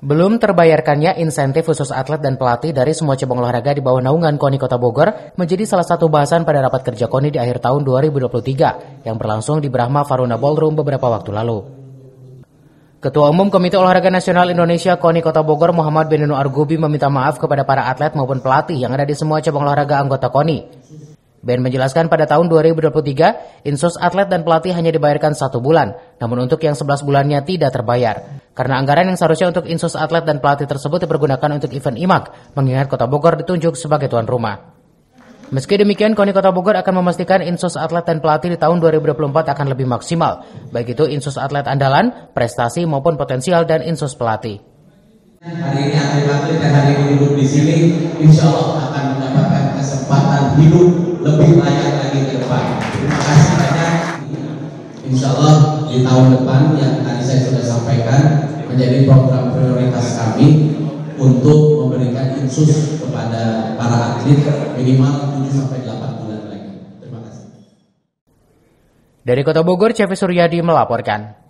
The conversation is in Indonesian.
Belum terbayarkannya insentif khusus atlet dan pelatih dari semua cabang olahraga di bawah naungan KONI Kota Bogor menjadi salah satu bahasan pada rapat kerja KONI di akhir tahun 2023 yang berlangsung di Brahma Faruna Ballroom beberapa waktu lalu. Ketua Umum Komite Olahraga Nasional Indonesia KONI Kota Bogor Muhammad Benenu Argubi meminta maaf kepada para atlet maupun pelatih yang ada di semua cabang olahraga anggota KONI. Ben menjelaskan pada tahun 2023, insos atlet dan pelatih hanya dibayarkan 1 bulan, namun untuk yang 11 bulannya tidak terbayar. Karena anggaran yang seharusnya untuk insos atlet dan pelatih tersebut dipergunakan untuk event IMAK, mengingat Kota Bogor ditunjuk sebagai tuan rumah. Meski demikian, KONI Kota Bogor akan memastikan insos atlet dan pelatih di tahun 2024 akan lebih maksimal, baik itu insos atlet andalan, prestasi maupun potensial dan insos pelatih. Hari ini atlet-atlet yang hari ini duduk di sini, insya Allah akan mendapatkan kesempatan hidup lebih layak lagi ke depan. Terima kasih banyak. Insya Allah di tahun depan yang tadi saya sudah sampaikan menjadi program prioritas kami untuk memberikan insus kepada para atlet minimal 7-8 bulan lagi. Terima kasih. Dari Kota Bogor, Cevi Suryadi melaporkan.